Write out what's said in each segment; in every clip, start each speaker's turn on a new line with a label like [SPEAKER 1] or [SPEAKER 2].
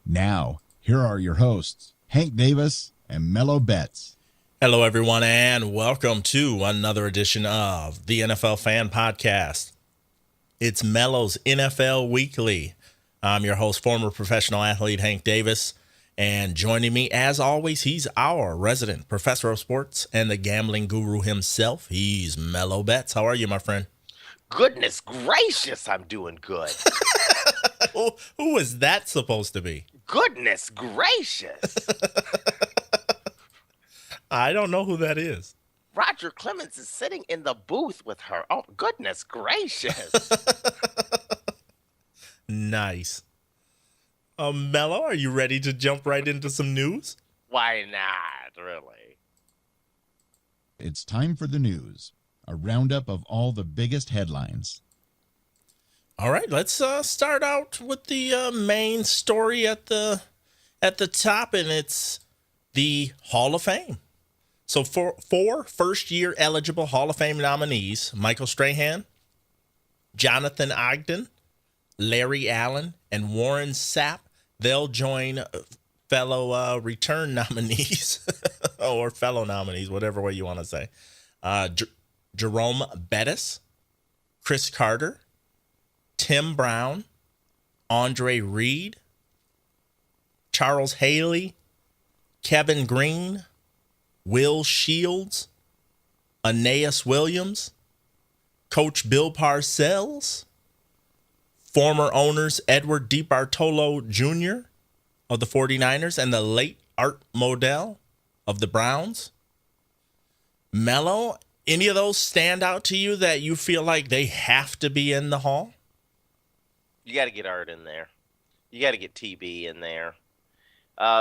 [SPEAKER 1] Now, here are your hosts, Hank Davis and Mello Betts.
[SPEAKER 2] Hello, everyone, and welcome to another edition of the NFL Fan Podcast. It's Mello's NFL Weekly. I'm your host, former professional athlete Hank Davis, and joining me, as always, he's our resident professor of sports and the gambling guru himself. He's Mello Betts. How are you, my friend?
[SPEAKER 3] Goodness gracious, I'm doing good.
[SPEAKER 2] Who is that supposed to be?
[SPEAKER 3] Goodness gracious.
[SPEAKER 2] I don't know who that is.
[SPEAKER 3] Roger Clemens is sitting in the booth with her. Oh, goodness gracious.
[SPEAKER 2] Nice. Mello, are you ready to jump right into some news?
[SPEAKER 3] Why not, really?
[SPEAKER 1] It's time for the news, a roundup of all the biggest headlines.
[SPEAKER 2] All right, let's start out with the main story at the top, and it's the Hall of Fame. So four first-year eligible Hall of Fame nominees, Michael Strahan, Jonathan Ogden, Larry Allen, and Warren Sapp, they'll join fellow return nominees, or fellow nominees, whatever way you want to say. Jerome Bettis, Chris Carter, Tim Brown, Andre Reed, Charles Haley, Kevin Green, Will Shields, Aeneas Williams, Coach Bill Parcells, former owners Edward DeBartolo Jr. of the 49ers and the late Art Modell of the Browns. Mello, any of those stand out to you that you feel like they have to be in the Hall?
[SPEAKER 3] You got to get Art in there. You got to get TB in there.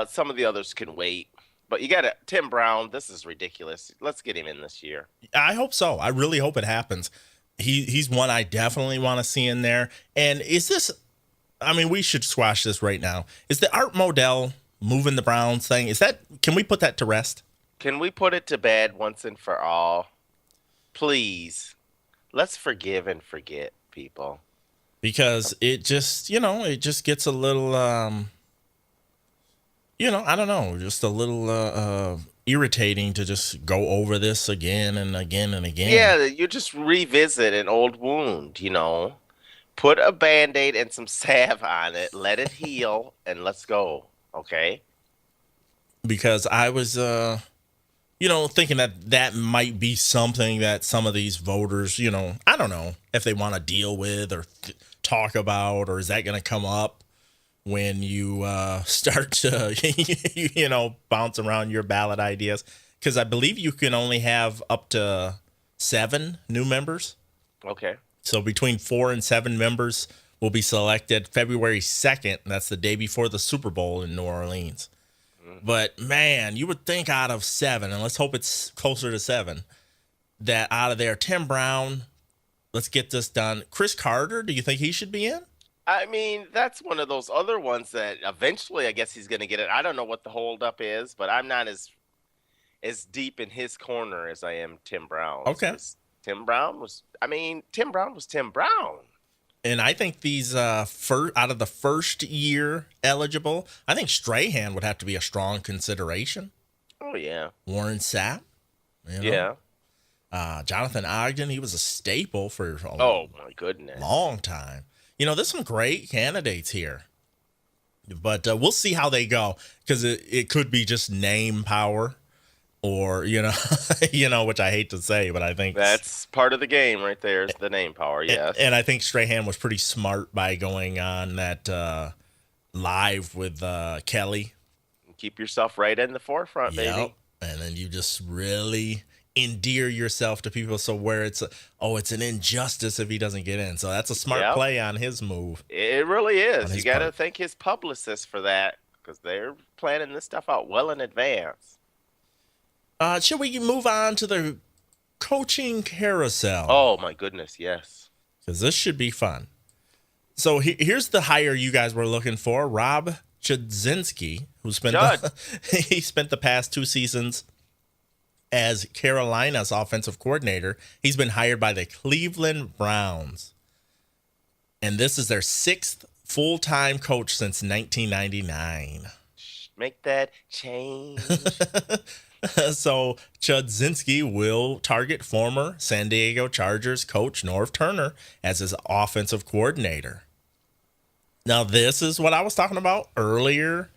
[SPEAKER 3] Some of the others can wait. But you got to, Tim Brown, this is ridiculous. Let's get him in this year.
[SPEAKER 2] I hope so. I really hope it happens. He's one I definitely want to see in there. And is this, I mean, we should squash this right now. Is the Art Modell moving the Browns thing, can we put that to rest?
[SPEAKER 3] Can we put it to bed once and for all? Please. Let's forgive and forget, people.
[SPEAKER 2] Because it just gets a little, I don't know, just a little irritating to just go over this again and again and again.
[SPEAKER 3] Yeah, you just revisit an old wound, Put a Band-Aid and some salve on it, let it heal, and let's go, okay?
[SPEAKER 2] Because I was, thinking that might be something that some of these voters, I don't know if they want to deal with or talk about, or is that going to come up when you start to, bounce around your ballot ideas? Because I believe you can only have up to 7 new members.
[SPEAKER 3] Okay.
[SPEAKER 2] So between 4 and 7 members will be selected February 2nd. That's the day before the Super Bowl in New Orleans. But, man, you would think out of 7, and let's hope it's closer to 7, that out of there, Tim Brown, let's get this done. Chris Carter, do you think he should be in?
[SPEAKER 3] I mean, that's one of those other ones that eventually I guess he's going to get it. I don't know what the holdup is, but I'm not as deep in his corner as I am Tim Brown.
[SPEAKER 2] Okay.
[SPEAKER 3] Tim Brown was Tim Brown.
[SPEAKER 2] And I think these out of the first year eligible, I think Strahan would have to be a strong consideration.
[SPEAKER 3] Oh, yeah.
[SPEAKER 2] Warren Sapp.
[SPEAKER 3] Yeah.
[SPEAKER 2] Jonathan Ogden, he was a staple for
[SPEAKER 3] my goodness,
[SPEAKER 2] long time. There's some great candidates here. But we'll see how they go, because it could be just name power. Or, which I hate to say, but I think
[SPEAKER 3] that's part of the game right there is the name power, yes.
[SPEAKER 2] And I think Strahan was pretty smart by going on that live with Kelly.
[SPEAKER 3] Keep yourself right in the forefront, baby.
[SPEAKER 2] And then you just really endear yourself to people. So where it's an injustice if he doesn't get in. So that's a smart play on his move.
[SPEAKER 3] It really is. You got to thank his publicist for that, because they're planning this stuff out well in advance.
[SPEAKER 2] Should we move on to the coaching carousel?
[SPEAKER 3] Oh, my goodness, yes.
[SPEAKER 2] Because this should be fun. So here's the hire you guys were looking for. Rob Chudzinski, who spent the past 2 seasons as Carolina's offensive coordinator. He's been hired by the Cleveland Browns. And this is their 6th full-time coach since 1999.
[SPEAKER 3] Make that change.
[SPEAKER 2] So Chudzinski will target former San Diego Chargers coach Norv Turner as his offensive coordinator. Now, this is what I was talking about earlier,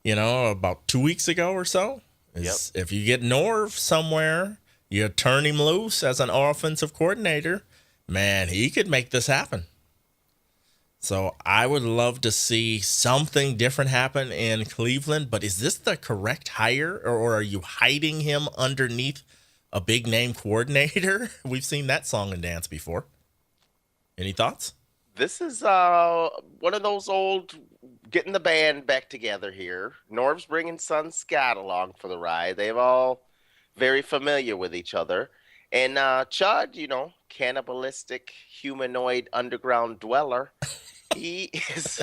[SPEAKER 2] about 2 weeks ago or so. Is If you get Norv somewhere, you turn him loose as an offensive coordinator, man, he could make this happen. So I would love to see something different happen in Cleveland, but is this the correct hire, or are you hiding him underneath a big name coordinator? We've seen that song and dance before. Any thoughts?
[SPEAKER 3] This is one of those old getting the band back together here. Norv's bringing son Scott along for the ride. They've all very familiar with each other. And Chud, cannibalistic humanoid underground dweller. He's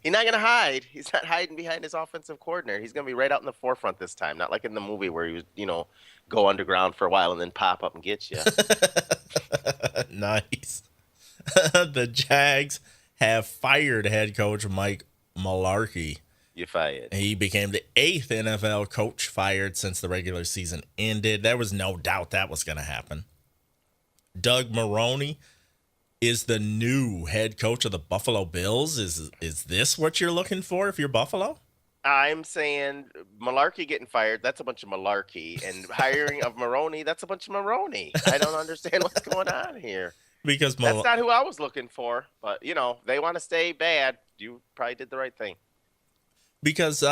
[SPEAKER 3] not going to hide. He's not hiding behind his offensive coordinator. He's going to be right out in the forefront this time. Not like in the movie where he was, go underground for a while and then pop up and get you.
[SPEAKER 2] Nice. The Jags have fired head coach Mike Mularkey.
[SPEAKER 3] You fired.
[SPEAKER 2] He became the 8th NFL coach fired since the regular season ended. There was no doubt that was going to happen. Doug Marrone is the new head coach of the Buffalo Bills. Is this what you're looking for if you're Buffalo?
[SPEAKER 3] I'm saying malarkey getting fired, that's a bunch of malarkey. And hiring of Marrone, that's a bunch of Marrone. I don't understand what's going on here.
[SPEAKER 2] Because
[SPEAKER 3] that's not who I was looking for. But, they want to stay bad. You probably did the right thing.
[SPEAKER 2] Because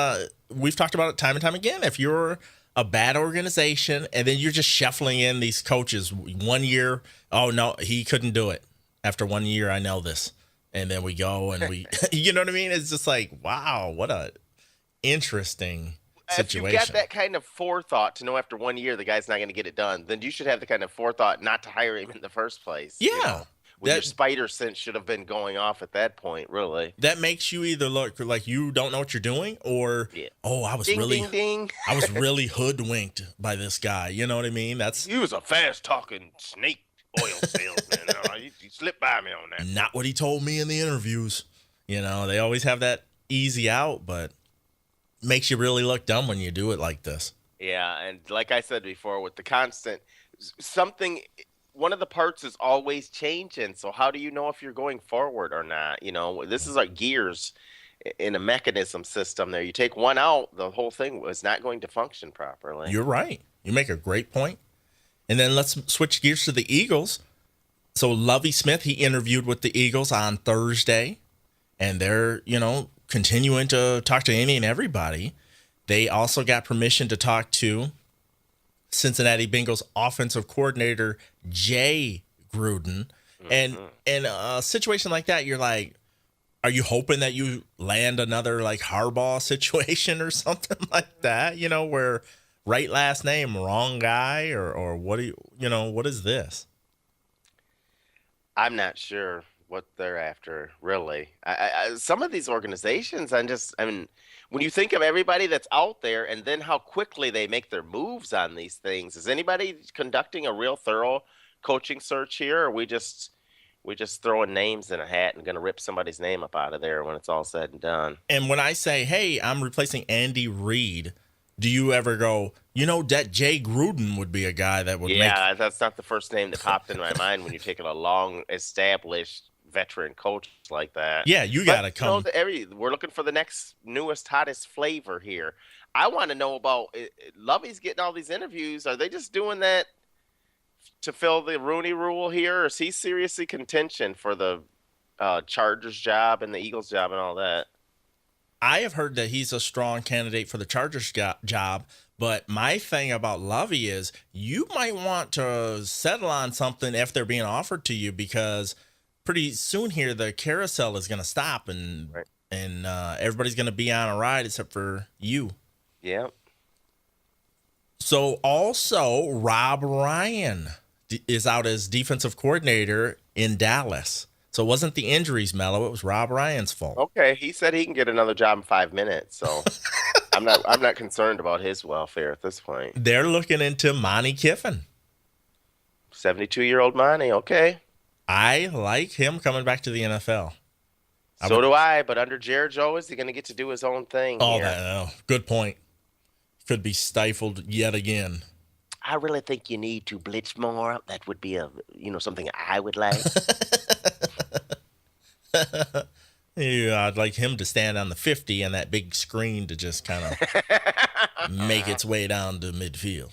[SPEAKER 2] we've talked about it time and time again. If you're a bad organization and then you're just shuffling in these coaches 1 year, oh, no, he couldn't do it. After 1 year, I know this. And then we go and we, you know what I mean? It's just like, wow, what a interesting situation.
[SPEAKER 3] If you've got that kind of forethought to know after 1 year the guy's not going to get it done, then you should have the kind of forethought not to hire him in the first place.
[SPEAKER 2] Yeah.
[SPEAKER 3] Your spider sense should have been going off at that point, really.
[SPEAKER 2] That makes you either look like you don't know what you're doing or, I was I was really hoodwinked by this guy. You know what I mean?
[SPEAKER 3] He was a fast-talking snake oil salesman. You slipped by me on that.
[SPEAKER 2] Not what he told me in the interviews. They always have that easy out, but makes you really look dumb when you do it like this.
[SPEAKER 3] Yeah, and like I said before, with the constant one of the parts is always changing. So how do you know if you're going forward or not? This is like gears in a mechanism system there. You take one out, the whole thing was not going to function properly.
[SPEAKER 2] You're right. You make a great point. And then let's switch gears to the Eagles. So Lovie Smith, he interviewed with the Eagles on Thursday, and they're, continuing to talk to any and everybody. They also got permission to talk to Cincinnati Bengals offensive coordinator Jay Gruden. And in a situation like that, you're like, are you hoping that you land another like Harbaugh situation or something like that? Where right last name, wrong guy, or what do what is this?
[SPEAKER 3] I'm not sure what they're after, really. Some of these organizations, when you think of everybody that's out there and then how quickly they make their moves on these things, is anybody conducting a real thorough coaching search here? Or are we just throwing names in a hat and going to rip somebody's name up out of there when it's all said and done?
[SPEAKER 2] And when I say, hey, I'm replacing Andy Reid, do you ever go, that Jay Gruden would be a guy that would
[SPEAKER 3] that's not the first name that popped in my mind when you're taking a long-established veteran coach like that.
[SPEAKER 2] Yeah, you got to come.
[SPEAKER 3] We're looking for the next newest, hottest flavor here. I want to know about Lovey's getting all these interviews. Are they just doing that to fill the Rooney Rule here? Or is he seriously contention for the Chargers job and the Eagles job and all that?
[SPEAKER 2] I have heard that he's a strong candidate for the Chargers job, but my thing about Lovey is you might want to settle on something if they're being offered to you, because pretty soon here the carousel is going to stop and everybody's going to be on a ride except for you.
[SPEAKER 3] Yeah.
[SPEAKER 2] So also Rob Ryan is out as defensive coordinator in Dallas. So it wasn't the injuries, Mello. It was Rob Ryan's fault.
[SPEAKER 3] Okay, he said he can get another job in 5 minutes. So I'm not concerned about his welfare at this point.
[SPEAKER 2] They're looking into Monty Kiffin.
[SPEAKER 3] 72-year-old Monty. Okay.
[SPEAKER 2] I like him coming back to the NFL.
[SPEAKER 3] So do I, but under Jared Joe, is he going to get to do his own thing here?
[SPEAKER 2] Good point. Could be stifled yet again.
[SPEAKER 3] I really think you need to blitz more. That would be something I would like.
[SPEAKER 2] Yeah, I'd like him to stand on the 50 and that big screen to just kind of make its way down to midfield.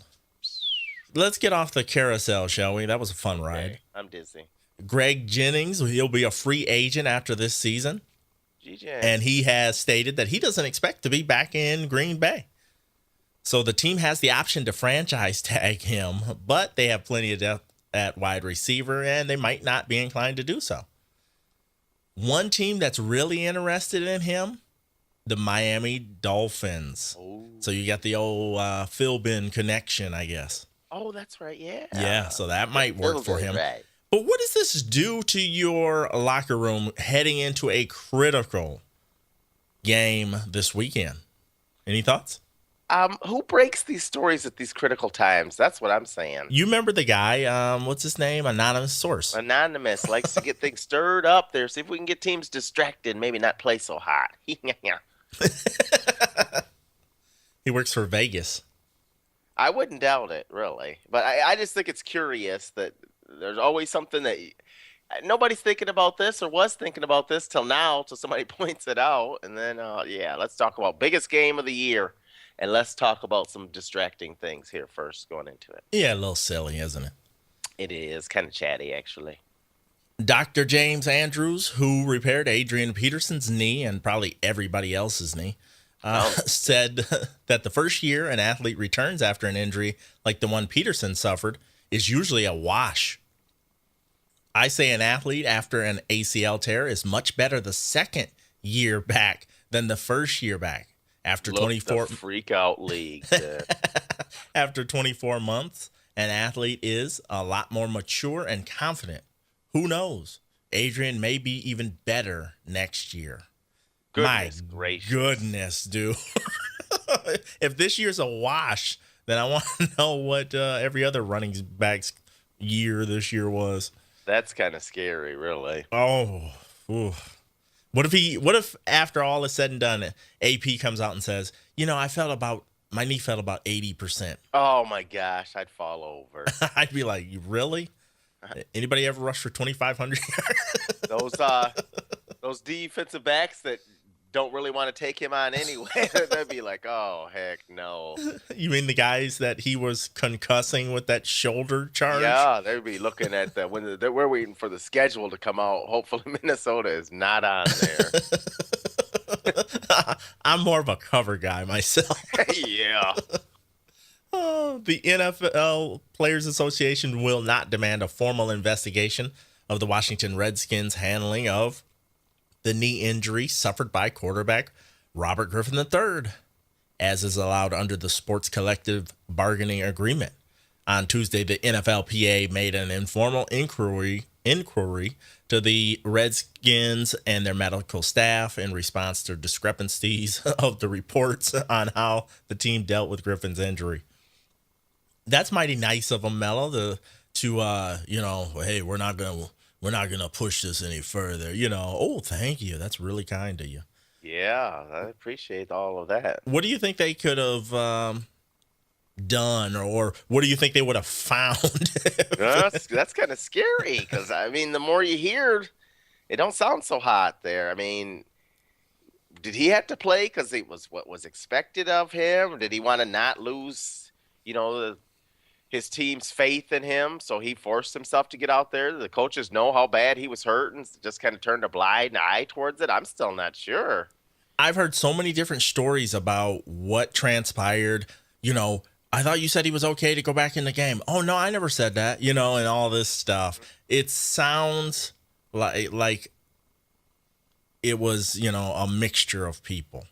[SPEAKER 2] Let's get off the carousel, shall we? That was a fun ride.
[SPEAKER 3] Okay, I'm dizzy.
[SPEAKER 2] Greg Jennings, he'll be a free agent after this season.
[SPEAKER 3] GJ.
[SPEAKER 2] And he has stated that he doesn't expect to be back in Green Bay. So the team has the option to franchise tag him, but they have plenty of depth at wide receiver, and they might not be inclined to do so. One team that's really interested in him, the Miami Dolphins.
[SPEAKER 3] Oh.
[SPEAKER 2] So you got the old Philbin connection, I guess.
[SPEAKER 3] Oh, that's right, yeah.
[SPEAKER 2] Yeah, so that might work for him.
[SPEAKER 3] Right.
[SPEAKER 2] But what does this do to your locker room heading into a critical game this weekend? Any thoughts?
[SPEAKER 3] Who breaks these stories at these critical times? That's what I'm saying.
[SPEAKER 2] You remember the guy, what's his name? Anonymous source.
[SPEAKER 3] Anonymous likes to get things stirred up there. See if we can get teams distracted, maybe not play so hot.
[SPEAKER 2] He works for Vegas.
[SPEAKER 3] I wouldn't doubt it, really. But I just think it's curious that there's always something that nobody's thinking about this or was thinking about this till now, till somebody points it out. And then, let's talk about biggest game of the year. And let's talk about some distracting things here first going into it.
[SPEAKER 2] Yeah, a little silly, isn't it?
[SPEAKER 3] It is kind of chatty, actually.
[SPEAKER 2] Dr. James Andrews, who repaired Adrian Peterson's knee and probably everybody else's knee, said that the first year an athlete returns after an injury like the one Peterson suffered is usually a wash. I say an athlete after an ACL tear is much better the second year back than the first year back. After 24
[SPEAKER 3] freak out league.
[SPEAKER 2] After 24 months, an athlete is a lot more mature and confident. Who knows? Adrian may be even better next year.
[SPEAKER 3] Goodness
[SPEAKER 2] My
[SPEAKER 3] gracious.
[SPEAKER 2] goodness, dude. If this year's a wash, then I want to know what every other running back's year this year was.
[SPEAKER 3] That's kind of scary, really.
[SPEAKER 2] Oh, ooh. What if after all is said and done, AP comes out and says, my knee felt about 80%.
[SPEAKER 3] Oh my gosh, I'd fall over.
[SPEAKER 2] I'd be like, you really? Anybody ever rush for 2,500 yards?
[SPEAKER 3] Those defensive backs that don't really want to take him on anyway, they'd be like, oh, heck no.
[SPEAKER 2] You mean the guys that he was concussing with that shoulder charge?
[SPEAKER 3] Yeah, they'd be looking at we're waiting for the schedule to come out. Hopefully Minnesota is not on there.
[SPEAKER 2] I'm more of a cover guy myself.
[SPEAKER 3] Yeah.
[SPEAKER 2] Oh, the NFL Players Association will not demand a formal investigation of the Washington Redskins' handling of the knee injury suffered by quarterback Robert Griffin III, as is allowed under the sports collective bargaining agreement. On Tuesday, the NFLPA made an informal inquiry to the Redskins and their medical staff in response to discrepancies of the reports on how the team dealt with Griffin's injury. That's mighty nice of them, Mello, hey, we're not gonna push this any further. Oh, thank you. That's really kind of you.
[SPEAKER 3] Yeah, I appreciate all of that.
[SPEAKER 2] What do you think they could have done, or what do you think they would have found?
[SPEAKER 3] That's kind of scary because the more you hear, it don't sound so hot there. Did he have to play because it was what was expected of him? Did he want to not lose, his team's faith in him, so he forced himself to get out there? The coaches know how bad he was hurt and just kind of turned a blind eye towards it? I'm still not sure.
[SPEAKER 2] I've heard so many different stories about what transpired. I thought you said he was okay to go back in the game. Oh, no, I never said that, and all this stuff. It sounds like it was, a mixture of people.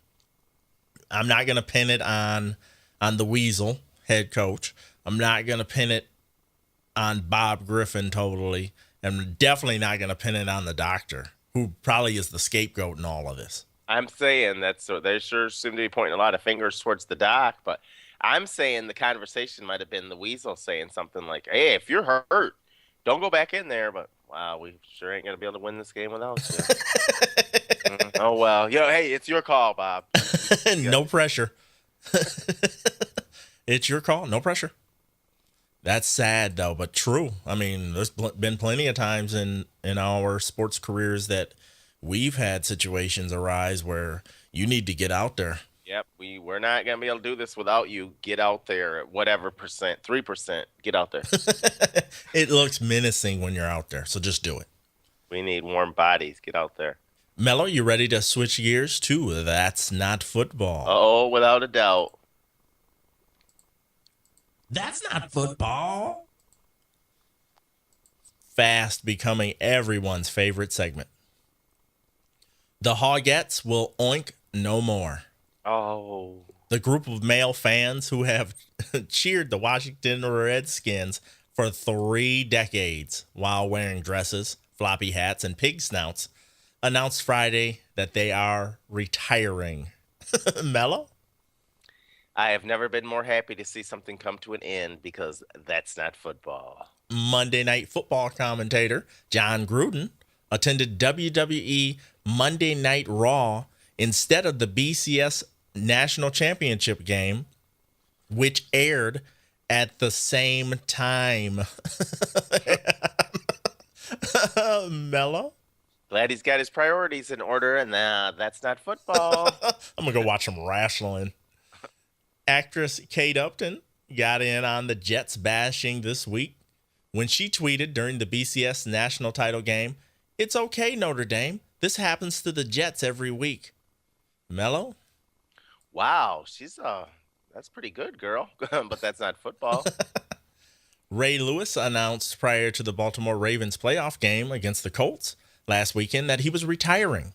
[SPEAKER 2] I'm not going to pin it on the Weasel head coach. I'm not going to pin it on Bob Griffin totally. I'm definitely not going to pin it on the doctor, who probably is the scapegoat in all of this.
[SPEAKER 3] I'm saying they sure seem to be pointing a lot of fingers towards the doc, but I'm saying the conversation might have been the Weasel saying something like, hey, if you're hurt, don't go back in there. But, wow, we sure ain't going to be able to win this game without you. Oh well, hey, it's your call, Bob.
[SPEAKER 2] No pressure. It's your call. No pressure. That's sad though, but true. I mean, there's been plenty of times in our sports careers that we've had situations arise where you need to get out there.
[SPEAKER 3] Yep, we're not gonna be able to do this without you. Get out there at whatever percent, 3%. Get out there.
[SPEAKER 2] It looks menacing when you're out there, so just do it.
[SPEAKER 3] We need warm bodies. Get out there.
[SPEAKER 2] Mello, you ready to switch gears to That's Not Football?
[SPEAKER 3] Oh, without a doubt.
[SPEAKER 2] That's not football. Fast becoming everyone's favorite segment. The Hogettes will oink no more.
[SPEAKER 3] Oh.
[SPEAKER 2] The group of male fans who have cheered the Washington Redskins for 3 decades while wearing dresses, floppy hats, and pig snouts announced Friday that they are retiring. Mello?
[SPEAKER 3] I have never been more happy to see something come to an end because that's not football.
[SPEAKER 2] Monday Night Football commentator John Gruden attended WWE Monday Night Raw instead of the BCS National Championship game, which aired at the same time. Mello?
[SPEAKER 3] Glad he's got his priorities in order, and that's not football.
[SPEAKER 2] I'm going to go watch some wrestling. Actress Kate Upton got in on the Jets bashing this week when she tweeted during the BCS national title game, "It's okay, Notre Dame. This happens to the Jets every week." Mello?
[SPEAKER 3] Wow, that's pretty good, girl. But that's not football.
[SPEAKER 2] Ray Lewis announced prior to the Baltimore Ravens playoff game against the Colts last weekend that he was retiring.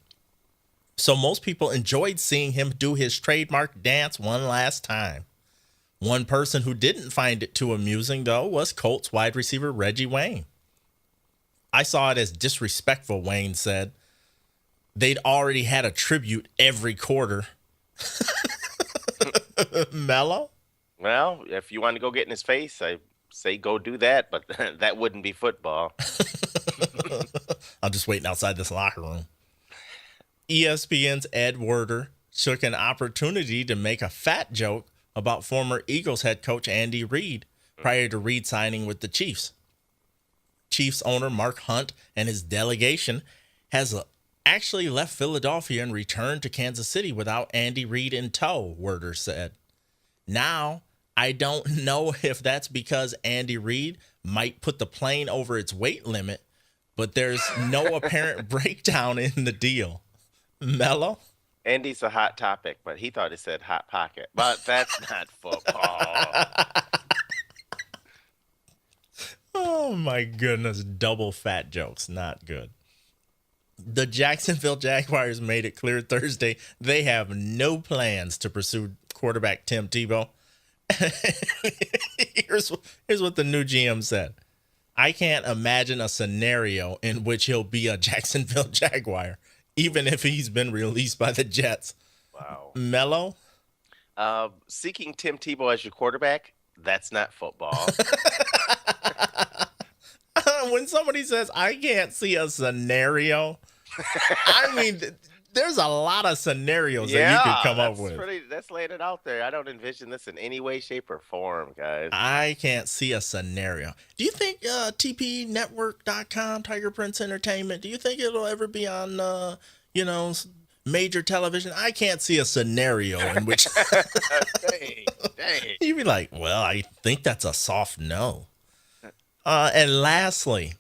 [SPEAKER 2] So most people enjoyed seeing him do his trademark dance one last time. One person who didn't find it too amusing, though, was Colts wide receiver Reggie Wayne. "I saw it as disrespectful," Wayne said. "They'd already had a tribute every quarter." Mello?
[SPEAKER 3] Well, if you want to go get in his face, I say go do that, but that wouldn't be football.
[SPEAKER 2] I'm just waiting outside this locker room. ESPN's Ed Werder took an opportunity to make a fat joke about former Eagles head coach Andy Reid prior to Reid signing with the Chiefs. Chiefs owner Mark Hunt and his delegation has actually left Philadelphia and returned to Kansas City without Andy Reid in tow, Werder said. Now, I don't know if that's because Andy Reid might put the plane over its weight limit, but there's no apparent breakdown in the deal. Mello?
[SPEAKER 3] Andy's a hot topic, but he thought it said hot pocket. But that's not football.
[SPEAKER 2] Oh my goodness, double fat jokes, not good. The Jacksonville Jaguars made it clear Thursday they have no plans to pursue quarterback Tim Tebow. Here's what the new GM said. "I can't imagine a scenario in which he'll be a Jacksonville Jaguar, even if he's been released by the Jets."
[SPEAKER 3] Wow.
[SPEAKER 2] Mello?
[SPEAKER 3] Seeking Tim Tebow as your quarterback, that's not football.
[SPEAKER 2] When somebody says, "I can't see a scenario," I mean, there's a lot of scenarios that you could come up with.
[SPEAKER 3] That's laying it out there. I don't envision this in any way, shape, or form, guys.
[SPEAKER 2] I can't see a scenario. Do you think TPNetwork.com, Tiger Prince Entertainment, do you think it'll ever be on, major television? I can't see a scenario in which
[SPEAKER 3] Dang.
[SPEAKER 2] you'd be like, well, I think that's a soft no. And lastly,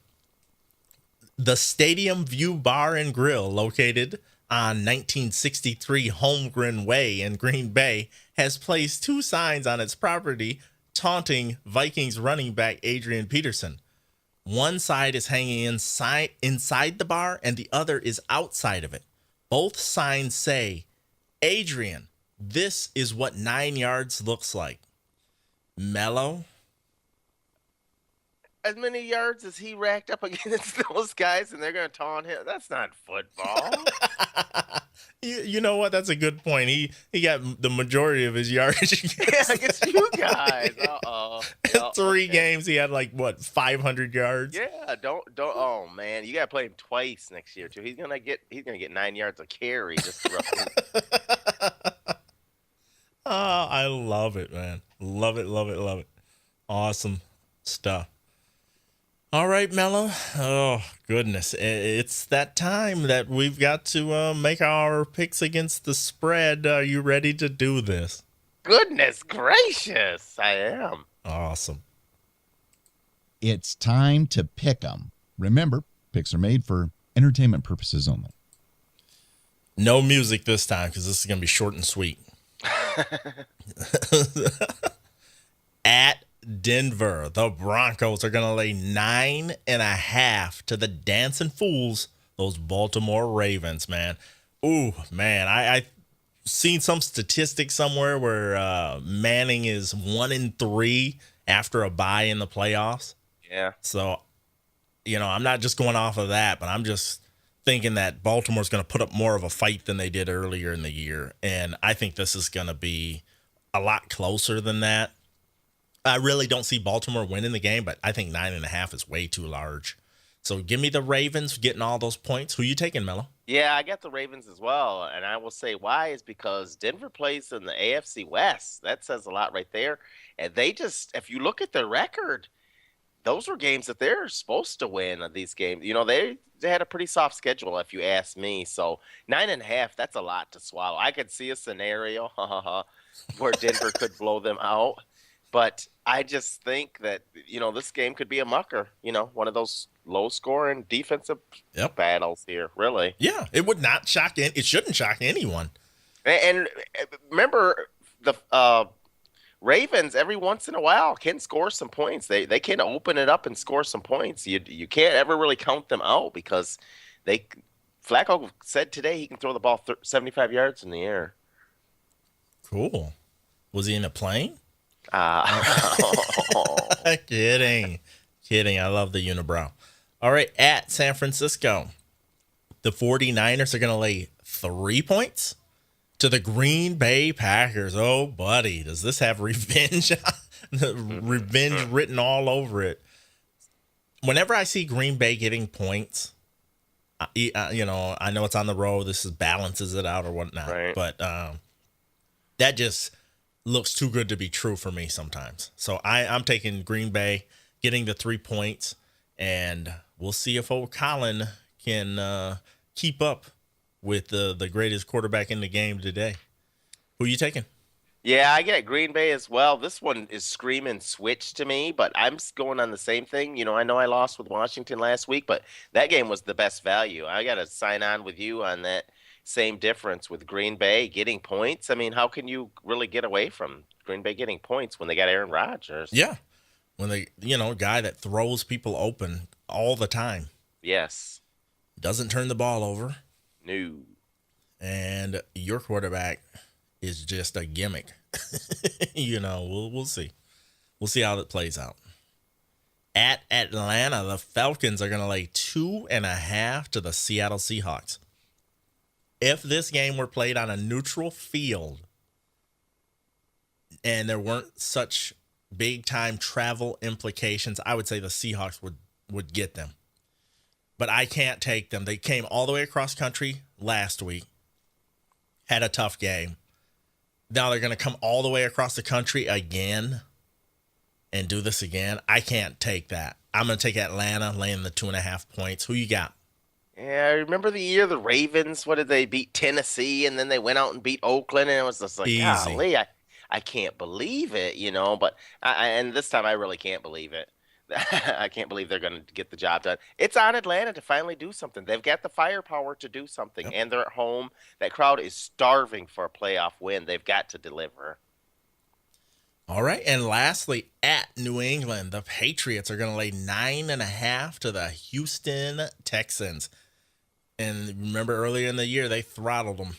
[SPEAKER 2] the Stadium View Bar and Grill, located on 1963 Holmgren Way in Green Bay, has placed 2 signs on its property taunting Vikings running back Adrian Peterson. One side is hanging inside the bar and the other is outside of it. Both signs say, "Adrian, this is what 9 yards looks like." Mello?
[SPEAKER 3] as many yards as he racked up against those guys, and they're going to taunt him. That's not football.
[SPEAKER 2] You know what? That's a good point. He got the majority of his yardage
[SPEAKER 3] Yeah, against you guys. Uh-oh. Yeah,
[SPEAKER 2] Three
[SPEAKER 3] okay.
[SPEAKER 2] games. He had like what 500 yards.
[SPEAKER 3] Yeah, don't. Oh man, you got to play him twice next year too. He's gonna get 9 yards of carry just roughly.
[SPEAKER 2] Oh, I love it, man. Love it, love it, love it. Awesome stuff. All right, Mello. Oh, goodness. It's that time that we've got to make our picks against the spread. Are you ready to do this?
[SPEAKER 3] Goodness gracious, I am.
[SPEAKER 2] Awesome.
[SPEAKER 1] It's time to pick 'em. Remember, picks are made for entertainment purposes only.
[SPEAKER 2] No music this time because this is going to be short and sweet. At Denver, the Broncos are going to lay 9.5 to the Dancing Fools, those Baltimore Ravens, man. Ooh, man, I seen some statistics somewhere where Manning is 1-3 after a bye in the playoffs.
[SPEAKER 3] Yeah.
[SPEAKER 2] So, I'm not just going off of that, but I'm just thinking that Baltimore's going to put up more of a fight than they did earlier in the year. And I think this is going to be a lot closer than that. I really don't see Baltimore winning the game, but I think 9.5 is way too large. So give me the Ravens getting all those points. Who you taking, Mello?
[SPEAKER 3] Yeah, I got the Ravens as well, and I will say why is because Denver plays in the AFC West. That says a lot right there. And they just, if you look at their record, those were games that they're supposed to win. These games, they had a pretty soft schedule, if you ask me. So 9.5, that's a lot to swallow. I could see a scenario where Denver could blow them out, but I just think that this game could be a mucker. One of those low-scoring defensive battles here. Really,
[SPEAKER 2] yeah, it would not shock. It shouldn't shock anyone.
[SPEAKER 3] And remember the Ravens every once in a while can score some points. They can open it up and score some points. You can't ever really count them out because Flacco said today he can throw the ball 75 yards in the air.
[SPEAKER 2] Cool. Was he in a plane? Kidding. I love the unibrow. All right, at San Francisco, the 49ers are going to lay 3 points to the Green Bay Packers. Oh, buddy, does this have revenge? Revenge written all over it. Whenever I see Green Bay getting points, I know it's on the road. This balances it out or whatnot.
[SPEAKER 3] Right.
[SPEAKER 2] But that just looks too good to be true for me sometimes. So I'm taking Green Bay getting the 3 points, and we'll see if old Colin can keep up with the greatest quarterback in the game today. Who you taking?
[SPEAKER 3] Yeah, I get Green Bay as well. This one is screaming switch to me, but I'm going on the same thing. I know I lost with Washington last week, but that game was the best value. I got to sign on with you on that same difference with Green Bay getting points. I mean, how can you really get away from Green Bay getting points when they got Aaron Rodgers?
[SPEAKER 2] Yeah. When they, a guy that throws people open all the time.
[SPEAKER 3] Yes.
[SPEAKER 2] Doesn't turn the ball over.
[SPEAKER 3] No.
[SPEAKER 2] And your quarterback is just a gimmick. We'll see. We'll see how it plays out. At Atlanta, the Falcons are going to lay 2.5 to the Seattle Seahawks. If this game were played on a neutral field and there weren't such big-time travel implications, I would say the Seahawks would get them. But I can't take them. They came all the way across country last week, had a tough game. Now they're going to come all the way across the country again and do this again. I can't take that. I'm going to take Atlanta laying the 2.5 points. Who you got?
[SPEAKER 3] Yeah, I remember the year the Ravens, what did they beat Tennessee, and then they went out and beat Oakland, and it was just like,
[SPEAKER 2] Easy.
[SPEAKER 3] golly, I can't believe it, but and this time I really can't believe it. I can't believe they're going to get the job done. It's on Atlanta to finally do something. They've got the firepower to do something, and they're at home. That crowd is starving for a playoff win. They've got to deliver.
[SPEAKER 2] All right, and lastly, at New England, the Patriots are going to lay 9.5 to the Houston Texans. And remember earlier in the year, they throttled them.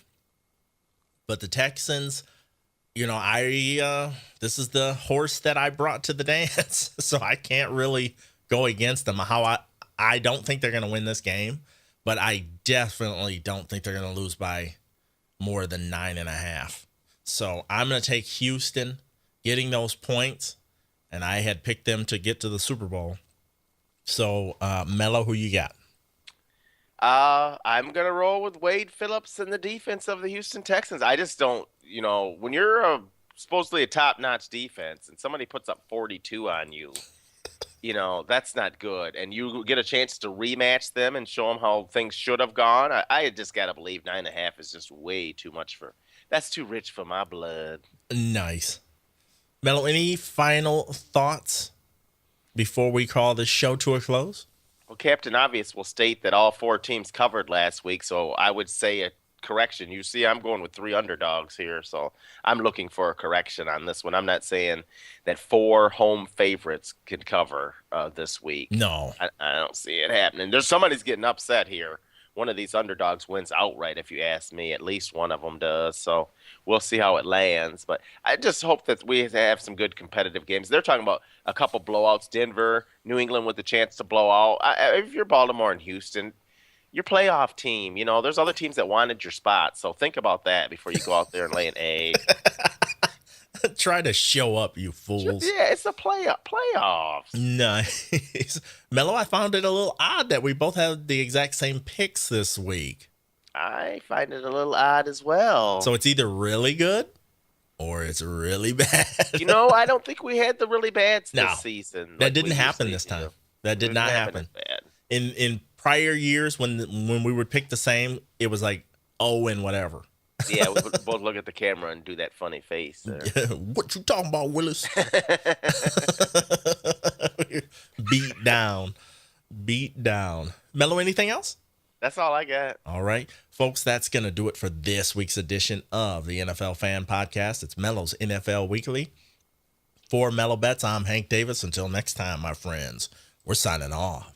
[SPEAKER 2] But the Texans, this is the horse that I brought to the dance. So I can't really go against them. How I don't think they're going to win this game, but I definitely don't think they're going to lose by more than 9.5. So I'm going to take Houston getting those points, and I had picked them to get to the Super Bowl. So, Mello, who you got?
[SPEAKER 3] I'm going to roll with Wade Phillips and the defense of the Houston Texans. I just don't, when you're supposedly a top-notch defense and somebody puts up 42 on you, that's not good. And you get a chance to rematch them and show them how things should have gone. I just got to believe 9.5 is just way too much that's too rich for my blood.
[SPEAKER 2] Nice. Mello, any final thoughts before we call this show to a close?
[SPEAKER 3] Well, Captain Obvious will state that all 4 teams covered last week, so I would say a correction. You see, I'm going with 3 underdogs here, so I'm looking for a correction on this one. I'm not saying that 4 home favorites could cover this week.
[SPEAKER 2] No.
[SPEAKER 3] I don't see it happening. There's somebody's getting upset here. One of these underdogs wins outright, if you ask me. At least one of them does. So we'll see how it lands. But I just hope that we have some good competitive games. They're talking about a couple blowouts. Denver, New England with the chance to blow out. If you're Baltimore and Houston, your playoff team, there's other teams that wanted your spot. So think about that before you go out there and lay an egg.
[SPEAKER 2] Try to show up, you fools.
[SPEAKER 3] Yeah, it's a playoffs.
[SPEAKER 2] Nice. Mello, I found it a little odd that we both had the exact same picks this week.
[SPEAKER 3] I find it a little odd as well.
[SPEAKER 2] So it's either really good or it's really bad.
[SPEAKER 3] I don't think we had the really bads this season.
[SPEAKER 2] That didn't happen this time. That did not happen. In prior years when we would pick the same, it was like, oh, and whatever.
[SPEAKER 3] Yeah, we would both look at the camera and do that funny face.
[SPEAKER 2] What you talking about, Willis? Beat down. Mello, anything else?
[SPEAKER 3] That's all I got.
[SPEAKER 2] All right. Folks, that's going to do it for this week's edition of the NFL Fan Podcast. It's Mello's NFL Weekly. For Mello Betts, I'm Hank Davis. Until next time, my friends, we're signing off.